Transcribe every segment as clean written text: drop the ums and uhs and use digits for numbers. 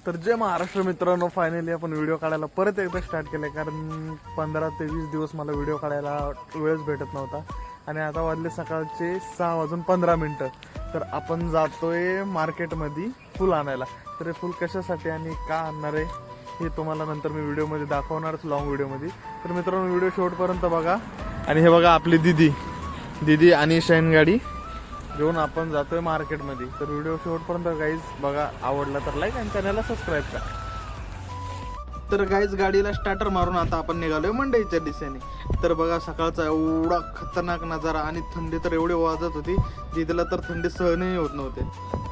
तर जय महाराष्ट्र मित्रांनो, फायनली आपण व्हिडिओ काढायला परत एकदा स्टार्ट केलं, कारण 15 ते 20 दिवस मला व्हिडिओ काढायला वेळच भेटत नव्हता. आणि आता वाजले सकाळचे 6:15. तर आपण जातोय मार्केटमध्ये फुल आणायला. तर हे फुल कशासाठी आणि का आणणार आहे हे तुम्हाला नंतर मी व्हिडिओमध्ये दाखवणारच, लॉंग व्हिडिओमध्ये. तर मित्रांनो, व्हिडिओ शेवटपर्यंत बघा. आणि हे बघा आपली दीदी आणि शाईन गाडी घेऊन आपण जातोय मार्केटमध्ये. तर व्हिडिओ शेवटपर्यंत गाईज बघा. आवडला तर लाईक आणि चॅनलला सबस्क्राईब करा. तर गाईज गाडीला स्टार्टर मारून आता आपण निघालोय मंडईच्या दिशेने. तर बघा सकाळचा एवढा खतरनाक नजारा आणि थंडी तर एवढी वाजत होती, दीदीला तर थंडी सहनही होत नव्हते.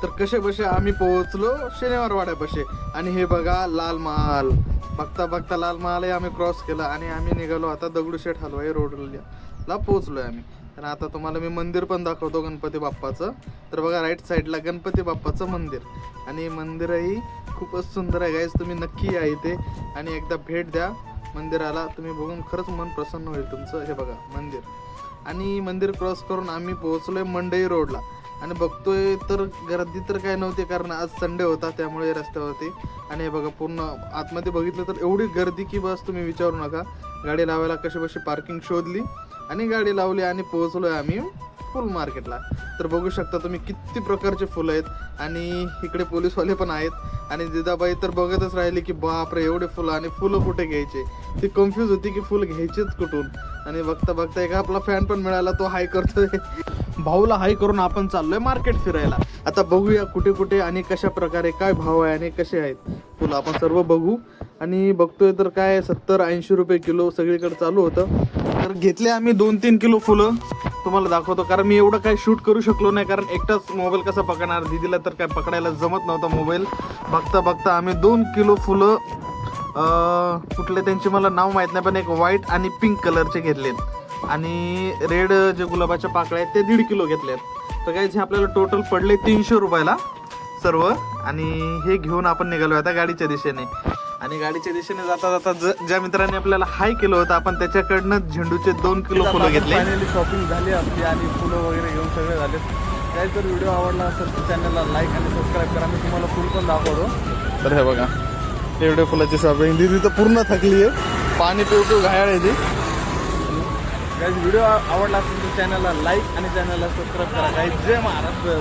तर कसे बसे आम्ही पोहोचलो शनिवार वाड्यापाशी. आणि हे बघा लाल महाल, बघता बघता लाल महालही आम्ही क्रॉस केला आणि आम्ही निघालो आता दगडूशेठ हलवाई रोडला पोहोचलोय आम्ही. तर आता तुम्हाला मी मंदिर पण दाखवतो गणपती बाप्पाचं. तर बघा राईट साईडला गणपती बाप्पाचं मंदिर, आणि मंदिरही खूपच सुंदर आहे गाईज. तुम्ही नक्की या इथे आणि एकदा भेट द्या मंदिराला. तुम्ही बघून खरंच मन प्रसन्न होईल तुमचं. हे बघा मंदिर. आणि मंदिर क्रॉस करून आम्ही पोहोचलोय मंडई रोडला. आणि बघतोय तर गर्दी तर काय नव्हती, कारण आज संडे होता त्यामुळे रस्त्यावरती. आणि हे बघा पूर्ण आतमध्ये बघितलं तर एवढी गर्दी की बस तुम्ही विचारू नका. गाडी लावायला कशी बशी पार्किंग शोधली आणि गाडी लावली आणि पोहोचलोय आम्ही फुल मार्केटला. तर बघू शकता तुम्ही किती प्रकारचे फुलं आहेत. आणि इकडे पोलीसवाले पण आहेत. आणि दिदाबाई तर बघतच राहिले की बापरे एवढे फुलं, आणि फुलं कुठे घ्यायचे. ती कन्फ्यूज होती की फुलं घ्यायचेच कुठून. आणि बघता बघता एक आपला फॅन पण मिळाला, तो हाय करतोय. भाऊला हाय करून आपण चाललोय मार्केट फिरायला. आता बघूया कुठे कुठे आणि कशा प्रकारे काय भाव आहे आणि कसे आहेत फुलं, आपण सर्व बघू. आणि बघतोय तर काय 70-80 रुपये किलो सगळीकडे चालू होतं. तर घेतले आम्ही 2-3 किलो फुलं, तुम्हाला दाखवतो. कारण मी एवढं काही शूट करू शकलो नाही, कारण एकटाच मोबाईल कसा पकडणार, दीदीला तर काय पकडायला जमत नव्हता मोबाईल. बघता बघता आम्ही 2 किलो फुलं, कुठले त्यांचे मला नाव माहीत नाही, पण एक व्हाईट आणि पिंक कलरचे घेतलेत. आणि रेड जे गुलाबाच्या पाकळ्या आहेत ते 1.5 किलो घेतलेत. तर काय हे आपल्याला टोटल पडले 300 रुपयाला सर्व. आणि हे घेऊन आपण निघालो आता गाडीच्या दिशेने. आणि गाडीच्या दिशेने जाता जाता ज्या मित्रांनी आपल्याला हाय केलं होतं, आपण त्याच्याकडनं झेंडूचे 2 किलो फुलं घेतले. फायनली शॉपिंग झाली आपली आणि फुलं वगैरे घेऊन सगळे झाले. काय जर व्हिडिओ आवडला असेल तर चॅनलला लाईक आणि सबस्क्राईब करा. मी तुम्हाला फुल पण दाखवतो. तर हे बघा एवढे फुलाची शॉपिंग. दीदी तर पूर्ण थकली आहे, पाणी पिऊ घायाळ आहे ती. व्हिडिओ आवडला असेल तर चॅनलला लाईक आणि चॅनलला सबस्क्राईब करा. जय महाराष्ट्र.